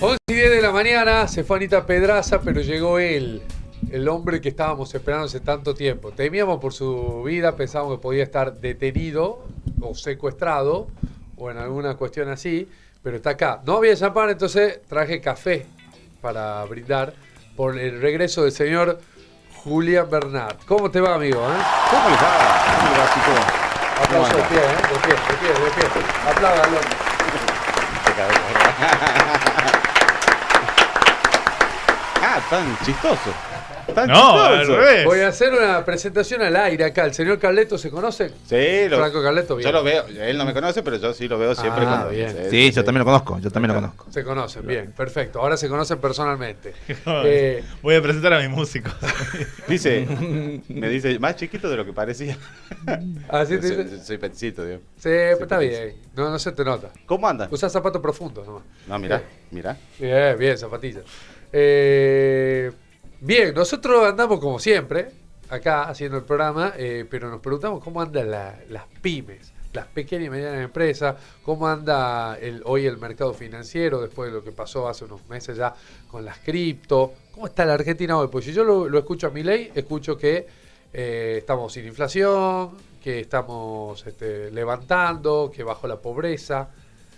11:10 de la mañana, se fue Anita Pedraza, pero llegó él, el hombre que estábamos esperando hace tanto tiempo. Temíamos por su vida, pensábamos que podía estar detenido o secuestrado o en alguna cuestión así, pero está acá. No había champán, entonces traje café para brindar por el regreso del señor Julián Bernat. ¿Cómo te va, amigo? ¿Cómo les va? ¿Cómo les va, chicos? Aplauso de pie, de pie. Apláudalo. Tan chistoso. Al revés. Voy a hacer una presentación al aire acá. ¿El señor Carleto se conoce? Sí, Franco Carleto, bien. Yo lo veo. Él no me conoce, pero yo sí lo veo siempre. Bien. Sí, yo también lo conozco. Se conocen, bien, perfecto. Ahora se conocen personalmente. Voy a presentar a mis músicos. Me dice, más chiquito de lo que parecía. ¿Así te dice? Soy petcito, Dios. Sí, está bien. No se te nota. ¿Cómo andas? Usás zapatos profundos nomás. No, mirá. Bien, zapatillas. Bien, nosotros andamos como siempre, acá haciendo el programa, pero nos preguntamos cómo andan las pymes, las pequeñas y medianas empresas, cómo anda hoy el mercado financiero después de lo que pasó hace unos meses ya con las cripto. ¿Cómo está la Argentina hoy? Pues si yo lo escucho a Milei, escucho que estamos sin inflación, que estamos levantando, que bajó la pobreza.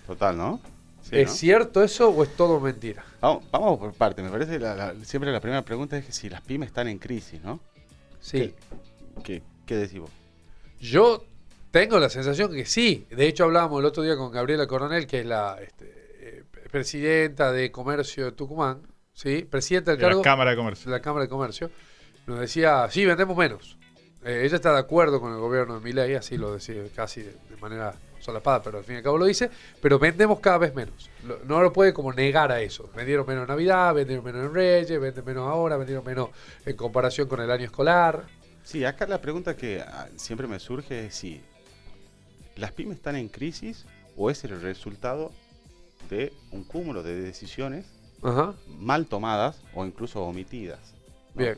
Total, ¿no? Sí, ¿Es ¿no? cierto eso o es todo mentira? Vamos por parte. Me parece siempre la primera pregunta es que si las pymes están en crisis, ¿no? Sí. ¿Qué decís vos? Yo tengo la sensación que sí. De hecho, hablábamos el otro día con Gabriela Coronel, que es la presidenta de Comercio de Tucumán, ¿sí? Presidenta del cargo La Cámara de Comercio. de la Cámara de Comercio. Nos decía, sí, vendemos menos. Ella está de acuerdo con el gobierno de Milei, así lo decía casi de manera solapada, pero al fin y al cabo lo dice, pero vendemos cada vez menos. No lo puede como negar a eso. Vendieron menos en Navidad, vendieron menos en Reyes, venden menos ahora, vendieron menos en comparación con el año escolar. Sí, acá la pregunta que siempre me surge es si las pymes están en crisis o es el resultado de un cúmulo de decisiones Ajá. mal tomadas o incluso omitidas, ¿no? Bien.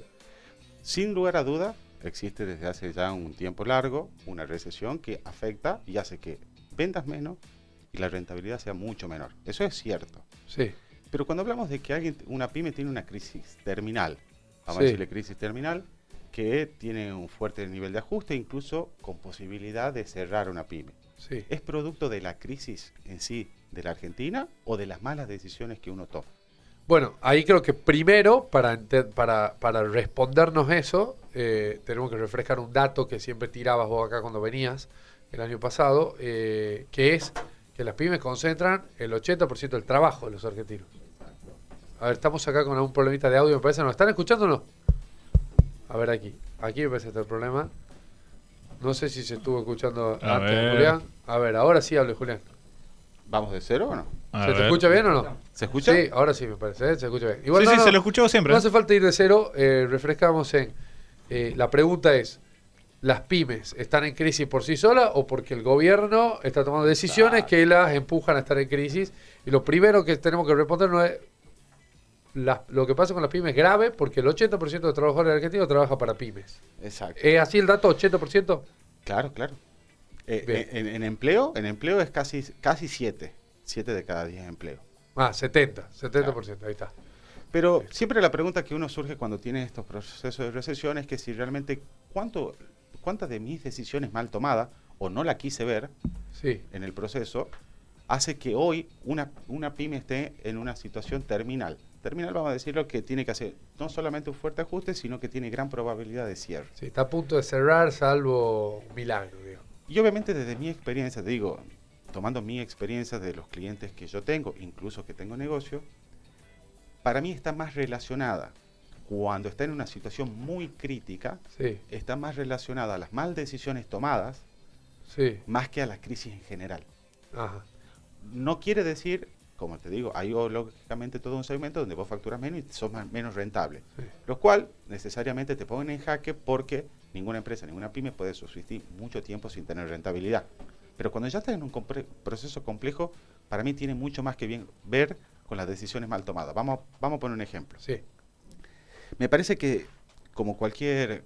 Sin lugar a duda, existe desde hace ya un tiempo largo una recesión que afecta y hace que vendas menos y la rentabilidad sea mucho menor. Eso es cierto. Sí. Pero cuando hablamos de que una pyme tiene una crisis terminal, vamos a Sí. decirle crisis terminal, que tiene un fuerte nivel de ajuste, incluso con posibilidad de cerrar una pyme. Sí. ¿Es producto de la crisis en sí de la Argentina o de las malas decisiones que uno toma? Bueno, ahí creo que primero, para respondernos eso, tenemos que refrescar un dato que siempre tirabas vos acá cuando venías el año pasado, que es que las pymes concentran el 80% del trabajo de los argentinos. A ver, estamos acá con algún problemita de audio, me parece. ¿Nos están escuchando o no? A ver, aquí me parece este el problema. No sé si se estuvo escuchando A antes de ver. Julián. A ver, ahora sí hable Julián. ¿Vamos de cero o no? A ¿Se te ver. escucha bien o no? ¿Se escucha? Sí, ahora sí me parece, se escucha bien. Igual Sí, se lo escuchó siempre. No hace falta ir de cero, refrescamos en... la pregunta es, ¿las pymes están en crisis por sí solas o porque el gobierno está tomando decisiones que las empujan a estar en crisis? Y lo primero que tenemos que responder no es... lo que pasa con las pymes es grave porque el 80% de trabajadores argentinos trabaja para pymes. Exacto. ¿Es así el dato, 80%? Claro. Bien. En empleo es casi 7 de cada 10 empleos. 70%, ahí está. Pero siempre la pregunta que uno surge cuando tiene estos procesos de recesión es que si realmente cuántas de mis decisiones mal tomadas o no la quise ver Sí, en el proceso hace que hoy una pyme esté en una situación terminal. Terminal, vamos a decirlo, que tiene que hacer no solamente un fuerte ajuste, sino que tiene gran probabilidad de cierre. sí, está a punto de cerrar salvo un milagro, digo. Y obviamente desde mi experiencia, te digo, tomando mi experiencia de los clientes que yo tengo, incluso que tengo negocio, para mí está más relacionada, cuando está en una situación muy crítica, Sí, está más relacionada a las mal decisiones tomadas, sí, más que a la crisis en general. ajá. No quiere decir, como te digo, hay lógicamente todo un segmento donde vos facturas menos y sos menos rentable, Sí. lo cual necesariamente te ponen en jaque porque ninguna empresa, ninguna pyme puede subsistir mucho tiempo sin tener rentabilidad. Pero cuando ya estás en un proceso complejo, para mí tiene mucho más que bien ver con las decisiones mal tomadas. Vamos a poner un ejemplo. Sí, Me parece que, como cualquier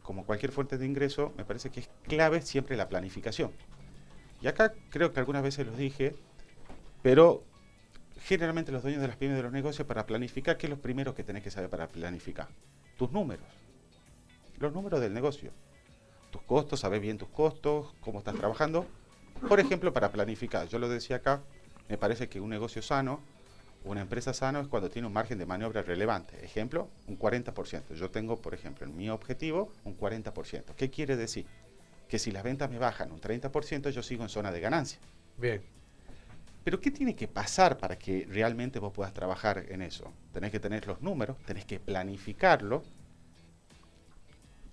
fuente de ingreso, me parece que es clave siempre la planificación. Y acá creo que algunas veces los dije, pero Generalmente los dueños de las pymes de los negocios, para planificar, ¿qué es lo primero que tenés que saber para planificar? Tus números. Los números del negocio. Tus costos, sabés bien tus costos, cómo estás trabajando. Por ejemplo, para planificar, yo lo decía acá, me parece que un negocio sano, una empresa sano es cuando tiene un margen de maniobra relevante. Ejemplo, un 40%. Yo tengo, por ejemplo, en mi objetivo, un 40%. ¿Qué quiere decir? Que si las ventas me bajan un 30%, yo sigo en zona de ganancia. Bien. Pero ¿qué tiene que pasar para que realmente vos puedas trabajar en eso? Tenés que tener los números, tenés que planificarlo,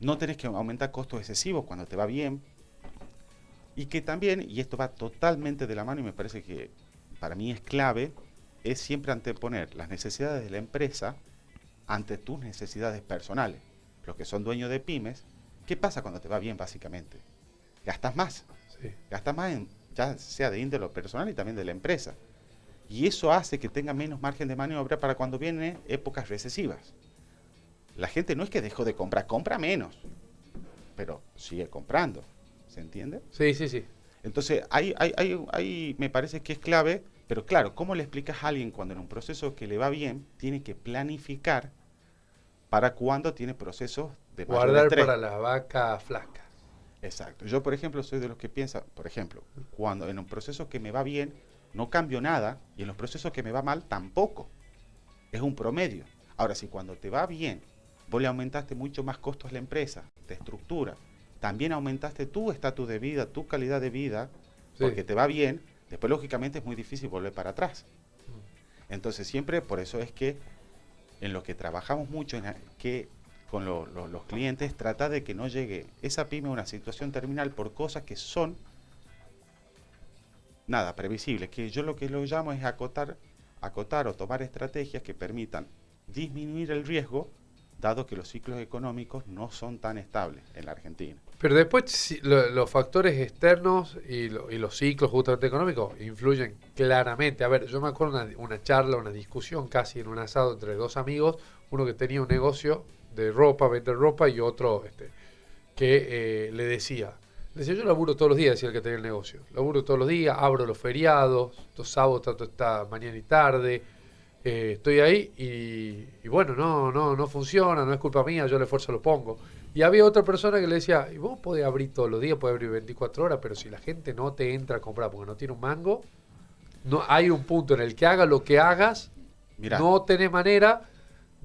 no tenés que aumentar costos excesivos cuando te va bien. Y que también, y esto va totalmente de la mano y me parece que para mí es clave, es siempre anteponer las necesidades de la empresa ante tus necesidades personales. Los que son dueños de pymes, ¿qué pasa cuando te va bien básicamente? Gastas más. Sí. Gastas más ya sea de índole personal y también de la empresa. Y eso hace que tenga menos margen de maniobra para cuando vienen épocas recesivas. La gente no es que dejó de comprar, compra menos, pero sigue comprando. ¿Se entiende? Sí, sí, sí. Entonces, ahí me parece que es clave, pero claro, ¿cómo le explicas a alguien cuando en un proceso que le va bien, tiene que planificar para cuando tiene procesos de mayor Guardar estrés? para la vaca flaca. Exacto. Yo, por ejemplo, soy de los que piensa, por ejemplo, cuando en un proceso que me va bien, no cambio nada, y en los procesos que me va mal, tampoco. Es un promedio. Ahora, si cuando te va bien, vos le aumentaste mucho más costos a la empresa, de estructura, también aumentaste tu estatus de vida, tu calidad de vida, porque te va bien, después lógicamente es muy difícil volver para atrás. Entonces siempre, por eso es que en lo que trabajamos mucho, que con los clientes, trata de que no llegue esa pyme a una situación terminal por cosas que son nada previsibles, que yo lo que lo llamo es acotar o tomar estrategias que permitan disminuir el riesgo, dado que los ciclos económicos no son tan estables en la Argentina. Pero después los factores externos y los ciclos justamente económicos influyen claramente. A ver, yo me acuerdo una charla, una discusión casi en un asado entre dos amigos, uno que tenía un negocio de ropa, vender ropa, y otro que le decía, yo laburo todos los días, decía el que tenía el negocio, laburo todos los días, abro los feriados, los sábados tanto está mañana y tarde, estoy ahí y bueno, no funciona, no es culpa mía, yo el esfuerzo lo pongo. Y había otra persona que le decía, y vos podés abrir todos los días, podés abrir 24 horas, pero si la gente no te entra a comprar porque no tiene un mango, no hay un punto en el que hagas lo que hagas, Mirá, no tenés manera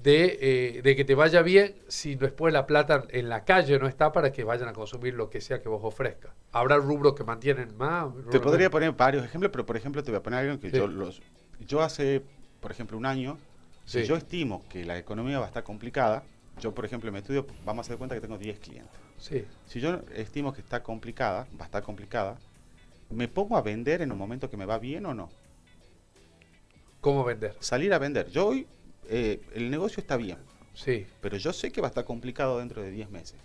de que te vaya bien si después la plata en la calle no está para que vayan a consumir lo que sea que vos ofrezcas. Habrá rubros que mantienen más. te podría poner varios ejemplos, pero por ejemplo te voy a poner algo que Sí. yo hace, por ejemplo, un año, si Sí. yo estimo que la economía va a estar complicada, yo por ejemplo en mi estudio, vamos a hacer cuenta que tengo 10 clientes. Sí. Si yo estimo que está complicada, va a estar complicada, ¿me pongo a vender en un momento que me va bien o no? ¿Cómo vender? Salir a vender. Yo hoy, el negocio está bien, Sí. pero yo sé que va a estar complicado dentro de 10 meses.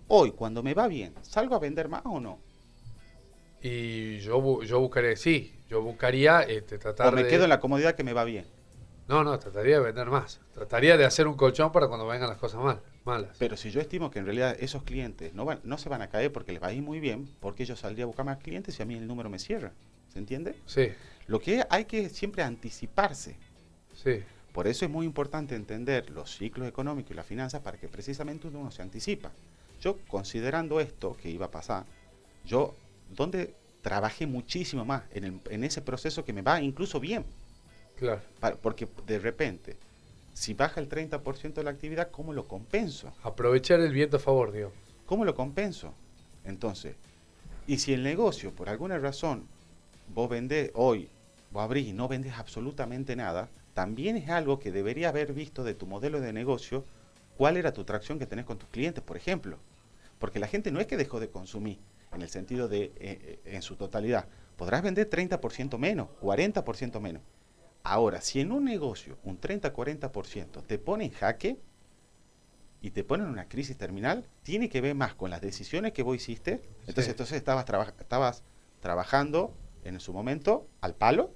Hoy, cuando me va bien, ¿salgo a vender más o no? Y yo buscaría, sí, yo buscaría tratar ¿O me de... quedo en la comodidad que me va bien? No, trataría de vender más. Trataría de hacer un colchón para cuando vengan las cosas malas. Pero si yo estimo que en realidad esos clientes no se van a caer porque les va a ir muy bien, ¿por qué yo saldría a buscar más clientes si a mí el número me cierra? ¿Se entiende? Sí, Lo que hay que siempre anticiparse. sí, Por eso es muy importante entender los ciclos económicos y las finanzas para que precisamente uno se anticipa. Yo, considerando esto que iba a pasar, yo donde trabajé muchísimo más en ese proceso que me va incluso bien. claro. Porque de repente, si baja el 30% de la actividad, ¿cómo lo compenso? Aprovechar el viento a favor, digo. ¿Cómo lo compenso? Entonces, y si el negocio, por alguna razón, vos vendés hoy, vos abrís y no vendés absolutamente nada, también es algo que debería haber visto de tu modelo de negocio, cuál era tu tracción que tenés con tus clientes, por ejemplo. Porque la gente no es que dejó de consumir, en el sentido de, en su totalidad. Podrás vender 30% menos, 40% menos. Ahora, si en un negocio un 30-40% te pone en jaque y te pone en una crisis terminal, tiene que ver más con las decisiones que vos hiciste. Entonces estabas trabajando en su momento al palo,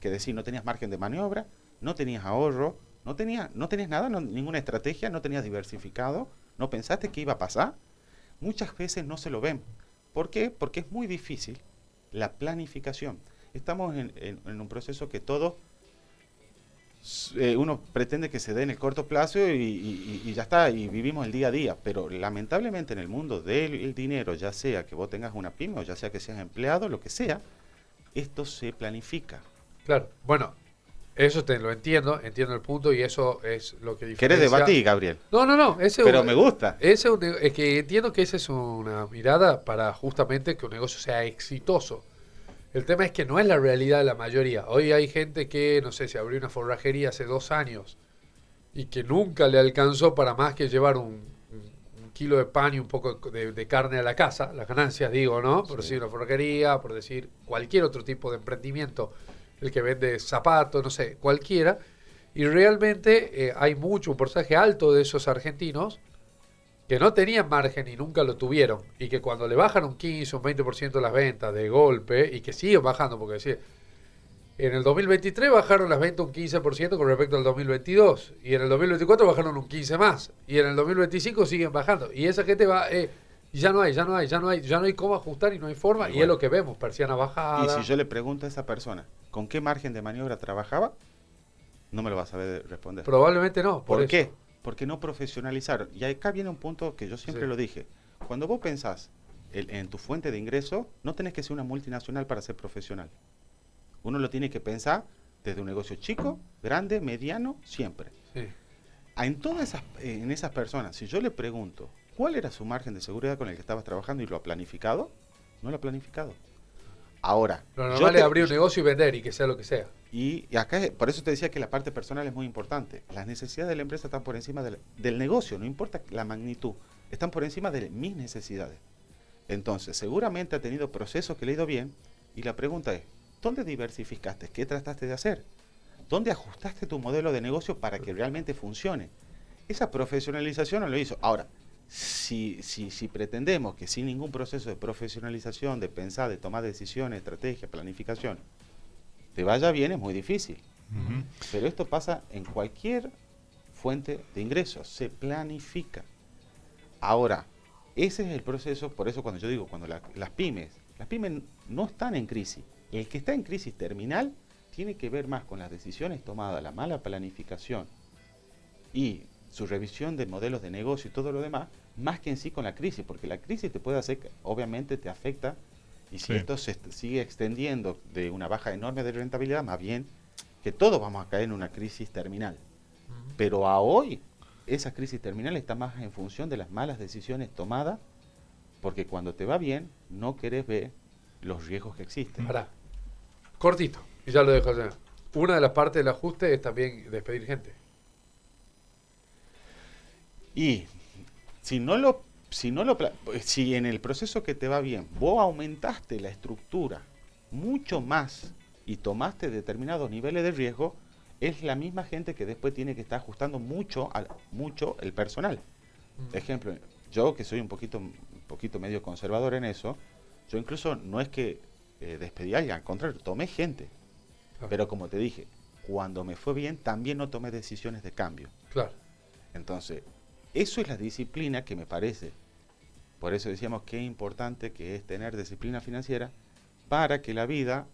que decir, no tenías margen de maniobra, no tenías ahorro, no tenías nada, ninguna estrategia, no tenías diversificado, no pensaste qué iba a pasar. Muchas veces no se lo ven. ¿Por qué? Porque es muy difícil la planificación. Estamos en un proceso que todos uno pretende que se dé en el corto plazo y ya está, y vivimos el día a día. Pero lamentablemente en el mundo del dinero, ya sea que vos tengas una pyme o ya sea que seas empleado, lo que sea, esto se planifica. Claro, bueno, eso te lo entiendo el punto y eso es lo que diferencia. ¿Querés debatir, Gabriel? No, Pero me gusta. Es que entiendo que esa es una mirada para justamente que un negocio sea exitoso. El tema es que no es la realidad de la mayoría. Hoy hay gente que, no sé, se abrió una forrajería hace 2 años y que nunca le alcanzó para más que llevar un kilo de pan y un poco de carne a la casa, las ganancias digo, ¿no? Por decir una forrajería, por decir cualquier otro tipo de emprendimiento, el que vende zapatos, no sé, cualquiera. Y realmente hay un porcentaje alto de esos argentinos que no tenían margen y nunca lo tuvieron, y que cuando le bajan un 15, un 20% las ventas de golpe, y que siguen bajando, porque sí, en el 2023 bajaron las ventas un 15% con respecto al 2022, y en el 2024 bajaron un 15% más, y en el 2025 siguen bajando, y esa gente va, y ya no hay cómo ajustar y no hay forma, y es lo que vemos, persiana bajada. Y si yo le pregunto a esa persona, ¿con qué margen de maniobra trabajaba? No me lo va a saber responder. Probablemente no. ¿Por qué? Porque no profesionalizaron. Y acá viene un punto que yo siempre lo dije. Cuando vos pensás en tu fuente de ingreso, no tenés que ser una multinacional para ser profesional. Uno lo tiene que pensar desde un negocio chico, grande, mediano, siempre. Sí. En esas personas, si yo le pregunto, ¿cuál era su margen de seguridad con el que estabas trabajando y lo ha planificado? No lo ha planificado. Ahora, lo normal es abrir un negocio y vender y que sea lo que sea. Y acá, por eso te decía que la parte personal es muy importante. Las necesidades de la empresa están por encima del negocio, no importa la magnitud, están por encima de mis necesidades. Entonces, seguramente ha tenido procesos que le ha ido bien, y la pregunta es, ¿dónde diversificaste? ¿Qué trataste de hacer? ¿Dónde ajustaste tu modelo de negocio para que realmente funcione? Esa profesionalización no lo hizo. Ahora, si pretendemos que sin ningún proceso de profesionalización, de pensar, de tomar decisiones, estrategia, planificación, te vaya bien, es muy difícil. Pero esto pasa en cualquier fuente de ingresos, se planifica. Ahora, ese es el proceso, por eso cuando yo digo, cuando las pymes no están en crisis. El que está en crisis terminal tiene que ver más con las decisiones tomadas, la mala planificación y su revisión de modelos de negocio y todo lo demás, más que en sí con la crisis, porque la crisis te puede hacer, obviamente te afecta. Y si esto se sigue extendiendo de una baja enorme de rentabilidad, más bien que todos vamos a caer en una crisis terminal. Pero a hoy, esa crisis terminal está más en función de las malas decisiones tomadas, porque cuando te va bien, no querés ver los riesgos que existen. Pará. Cortito, y ya lo dejo hacer. Una de las partes del ajuste es también despedir gente. Y si en el proceso que te va bien, vos aumentaste la estructura mucho más y tomaste determinados niveles de riesgo, es la misma gente que después tiene que estar ajustando mucho el personal. Ejemplo, yo que soy un poquito medio conservador en eso, yo incluso no es que despedí a alguien, al contrario, tomé gente. Claro. Pero como te dije, cuando me fue bien, también no tomé decisiones de cambio. Claro. Entonces, eso es la disciplina que me parece. Por eso decíamos que es importante que es tener disciplina financiera para que la vida,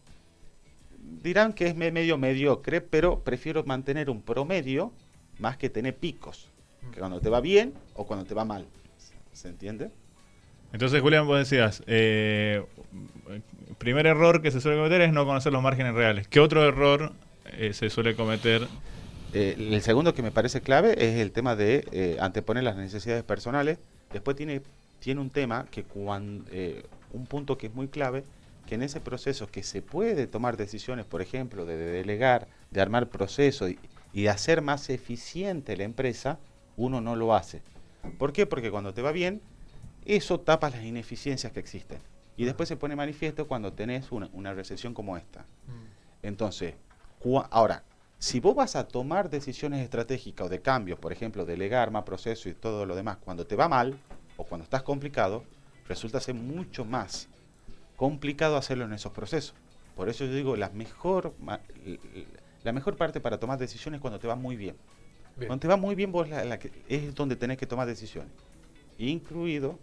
dirán que es medio mediocre, pero prefiero mantener un promedio más que tener picos, que cuando te va bien o cuando te va mal. ¿Se entiende? Entonces, Julián, vos decías, primer error que se suele cometer es no conocer los márgenes reales. ¿Qué otro error se suele cometer? El segundo que me parece clave es el tema de anteponer las necesidades personales. Después tiene un tema que un punto que es muy clave, que en ese proceso que se puede tomar decisiones, por ejemplo, de delegar, de armar procesos y de hacer más eficiente la empresa, uno no lo hace. ¿Por qué? Porque cuando te va bien, eso tapa las ineficiencias que existen. Y después se pone manifiesto cuando tenés una recesión como esta. Entonces, ahora, si vos vas a tomar decisiones estratégicas o de cambios, por ejemplo, delegar más procesos y todo lo demás, cuando te va mal o cuando estás complicado, resulta ser mucho más complicado hacerlo en esos procesos. Por eso yo digo, la mejor parte para tomar decisiones es cuando te va muy bien. Cuando te va muy bien, vos es donde tenés que tomar decisiones, incluido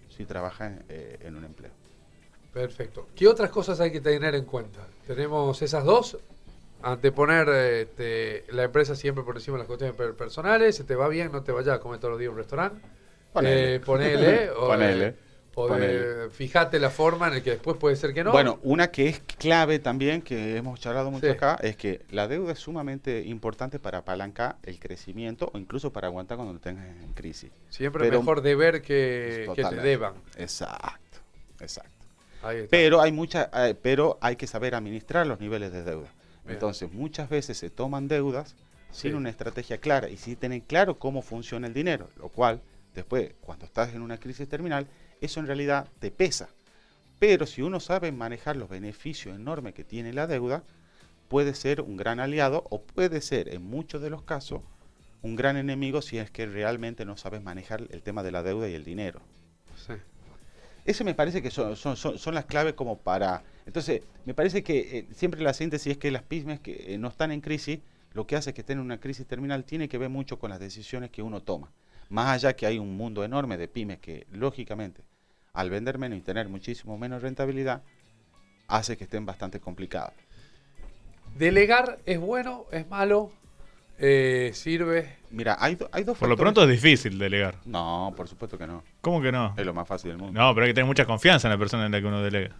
si trabajas en un empleo. Perfecto. ¿Qué otras cosas hay que tener en cuenta? Tenemos esas dos. anteponer la empresa siempre por encima de las cuestiones personales, se te va bien, no te vayas a comer todos los días a un restaurante. Ponele. Ponele. Ponele. Fíjate la forma en la que después puede ser que no. Bueno, una que es clave también, que hemos charlado mucho Sí. acá, es que la deuda es sumamente importante para apalancar el crecimiento o incluso para aguantar cuando tengas en crisis. Siempre es pero- mejor deber que te Totalmente. deban. Exacto, exacto. Ahí está. Pero hay que saber administrar los niveles de deuda. Bien. Entonces, muchas veces se toman deudas sin Sí. una estrategia clara y sin tener claro cómo funciona el dinero, lo cual después, cuando estás en una crisis terminal, eso en realidad te pesa. Pero si uno sabe manejar los beneficios enormes que tiene la deuda, puede ser un gran aliado o puede ser, en muchos de los casos, un gran enemigo si es que realmente no sabes manejar el tema de la deuda y el dinero. Sí. Ese me parece que son las claves como para... Entonces, me parece que siempre la síntesis es que las pymes que no están en crisis, lo que hace que estén en una crisis terminal tiene que ver mucho con las decisiones que uno toma. Más allá que hay un mundo enorme de pymes que, lógicamente, al vender menos y tener muchísimo menos rentabilidad, hace que estén bastante complicadas. ¿Delegar es bueno? ¿Es malo? ¿Sirve? Mira, hay dos Por lo factores- pronto es difícil delegar. No, por supuesto que no. ¿Cómo que no? Es lo más fácil del mundo. No, pero hay que tener mucha confianza en la persona en la que uno delega.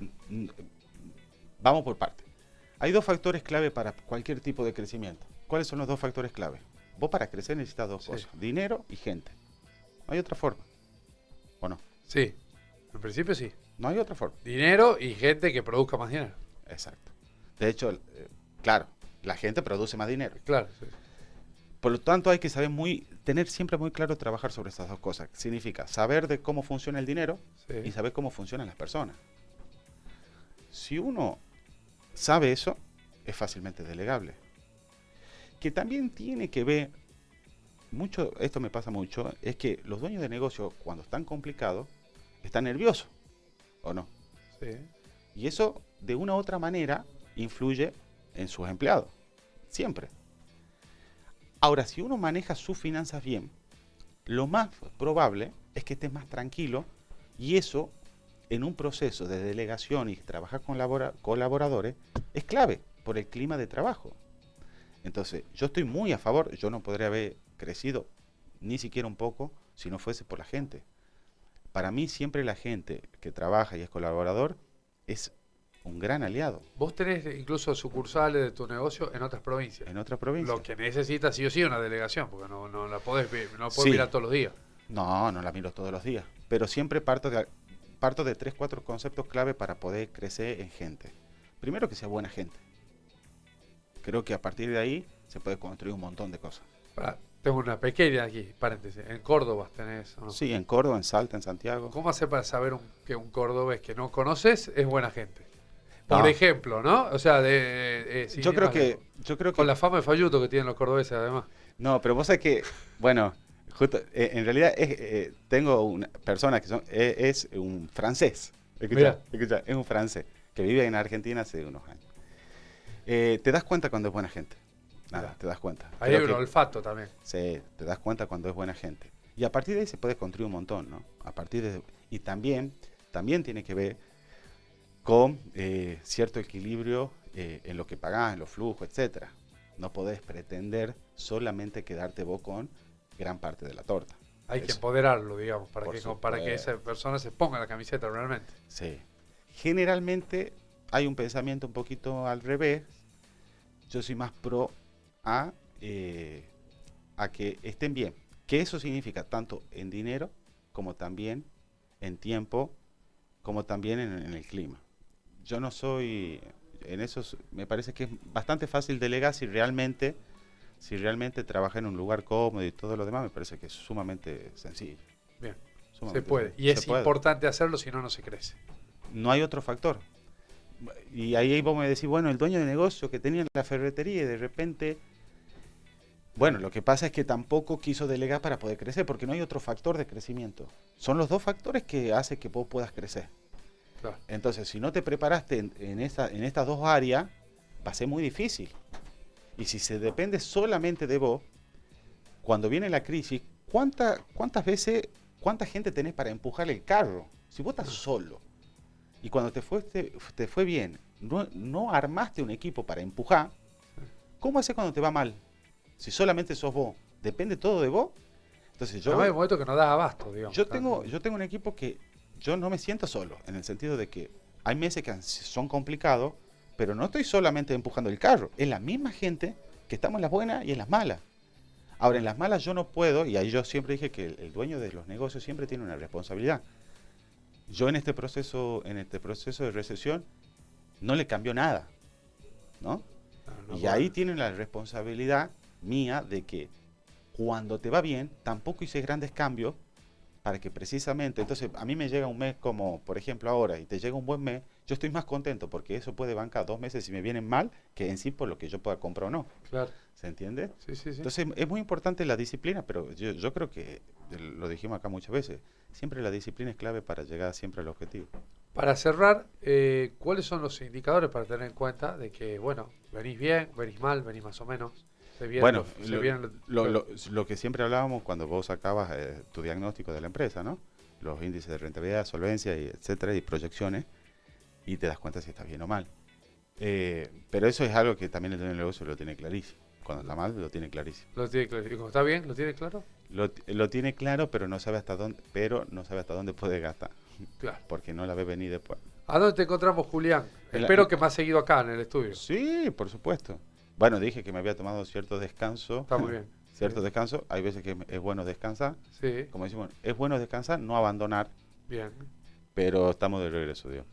Vamos por parte. Hay dos factores clave para cualquier tipo de crecimiento. ¿Cuáles son los dos factores clave? Vos para crecer necesitas dos Sí. cosas, dinero y gente. No hay otra forma. ¿O no? Sí. En principio sí. No hay otra forma. Dinero y gente que produzca más dinero. Exacto. De hecho, claro, la gente produce más dinero. Claro. Sí. Por lo tanto, hay que tener siempre muy claro trabajar sobre estas dos cosas. Significa saber de cómo funciona el dinero Sí. y saber cómo funcionan las personas. Si uno sabe eso, es fácilmente delegable. Que también tiene que ver, mucho, esto me pasa mucho, es que los dueños de negocio, cuando están complicados, están nerviosos, ¿o no? Sí. Y eso, de una u otra manera, influye en sus empleados. Siempre. Ahora, si uno maneja sus finanzas bien, lo más probable es que estés más tranquilo y eso, en un proceso de delegación y trabajar con colaboradores, es clave por el clima de trabajo. Entonces, yo estoy muy a favor, yo no podría haber crecido ni siquiera un poco si no fuese por la gente. Para mí siempre la gente que trabaja y es colaborador es un gran aliado Vos tenés incluso sucursales de tu negocio en otras provincias. en otra provincia. Lo que necesitas sí o sí es una delegación, porque no la podés, no podés Sí. mirar todos los días. No la miro todos los días, pero siempre parto de 3, 4 conceptos clave para poder crecer en gente. Primero, que sea buena gente. Creo que a partir de ahí se puede construir un montón de cosas. Tengo una pequeña aquí, paréntesis. En Córdoba tenés, ¿o no? Sí, en Córdoba, en Salta, en Santiago. ¿Cómo hacer para saber que un cordobés que no conoces es buena gente? Por No. ejemplo, ¿no? O sea, sin Yo ir creo más que, lejos. yo creo que Con la fama de falluto que tienen los cordobeses, además. no, pero vos sabés que, bueno, justo, en realidad tengo una persona que es un francés. Mirá. Escucha, es un francés que vive en Argentina hace unos años. Te das cuenta cuando es buena gente. Nada, Mirá. te das cuenta. Ahí Creo hay un que- olfato también. Sí, te das cuenta cuando es buena gente. Y a partir de ahí se puede construir un montón, ¿no? Y también tiene que ver con cierto equilibrio en lo que pagás, en los flujos, etcétera. No podés pretender solamente quedarte vos con gran parte de la torta. Hay que Eso. empoderarlo, digamos, para Por que esa supuesto. persona se ponga la camiseta realmente. Sí. Generalmente hay un pensamiento un poquito al revés. Yo soy más pro a que estén bien. Que eso significa tanto en dinero, como también en tiempo, como también en el clima. Yo no soy, en eso me parece que es bastante fácil delegar si realmente trabaja en un lugar cómodo y todo lo demás, me parece que es sumamente sencillo. Bien, se Sumamente puede. sencillo. Y es Se puede. importante hacerlo, si no, no se crece. No hay otro factor. Y ahí vos me decís, bueno, el dueño de negocio que tenía la ferretería y de repente... Bueno, lo que pasa es que tampoco quiso delegar para poder crecer, porque no hay otro factor de crecimiento. Son los dos factores que hacen que vos puedas crecer. Claro. Entonces, si no te preparaste en estas dos áreas, va a ser muy difícil. Y si se depende solamente de vos, cuando viene la crisis, ¿cuántas gente tenés para empujar el carro? Si vos estás solo y cuando te fue bien, no armaste un equipo para empujar, ¿Cómo haces cuando te va mal? Si solamente sos vos, depende todo de vos. Entonces No, hay un momento que no das abasto, digamos. yo tengo un equipo que yo no me siento solo, en el sentido de que hay meses que son complicados, pero no estoy solamente empujando el carro, es la misma gente que estamos en las buenas y en las malas. Ahora, en las malas yo no puedo, y ahí yo siempre dije que el dueño de los negocios siempre tiene una responsabilidad. Yo en este proceso de recesión no le cambió nada, ¿no? No, Y ahí tienen la responsabilidad mía de que cuando te va bien, tampoco hice grandes cambios para que precisamente, entonces a mí me llega un mes como, por ejemplo ahora, y te llega un buen mes, yo estoy más contento porque eso puede bancar 2 meses si me vienen mal, que en sí por lo que yo pueda comprar o no. Claro. ¿Se entiende? Sí, sí, sí. Entonces es muy importante la disciplina, pero yo creo que, lo dijimos acá muchas veces, siempre la disciplina es clave para llegar siempre al objetivo. Para cerrar, ¿cuáles son los indicadores para tener en cuenta de que, bueno, venís bien, venís mal, venís más o menos? Bueno, se vienen lo que siempre hablábamos cuando vos sacabas tu diagnóstico de la empresa, ¿no? Los índices de rentabilidad, solvencia, y etcétera, y proyecciones, y te das cuenta si estás bien o mal. Pero eso es algo que también el dueño del negocio lo tiene clarísimo. Cuando está mal, lo tiene clarísimo. Lo tiene claro. ¿Y cuando está bien, lo tiene claro? Lo tiene claro, pero no sabe hasta dónde puede gastar. Claro. Porque no la ve venir después. ¿A dónde te encontramos, Julián? Espero que me has seguido acá en el estudio. Sí, por supuesto. Bueno, dije que me había tomado cierto descanso. Está muy bien. Cierto Sí. descanso. Hay veces que es bueno descansar. Sí, Como decimos, es bueno descansar, no abandonar, bien. pero estamos de regreso, Dios.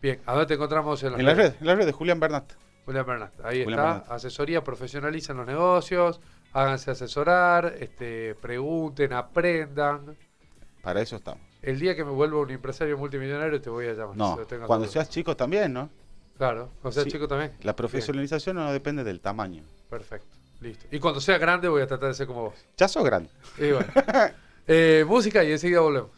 Bien, ¿a dónde te encontramos en En las redes, Julián Bernat. Julián Bernat, ahí Julián está, Bernat. asesoría, profesionalicen los negocios, háganse asesorar, pregunten, aprendan. Para eso estamos. El día que me vuelva un empresario multimillonario te voy a llamar. No, si lo tengas cuando duda. seas chico también, ¿no? Claro, cuando seas Sí, chico también. La profesionalización no depende del tamaño. Bien, perfecto, listo. Y cuando sea grande voy a tratar de ser como vos. Ya sos grande. Y bueno. Música y enseguida volvemos.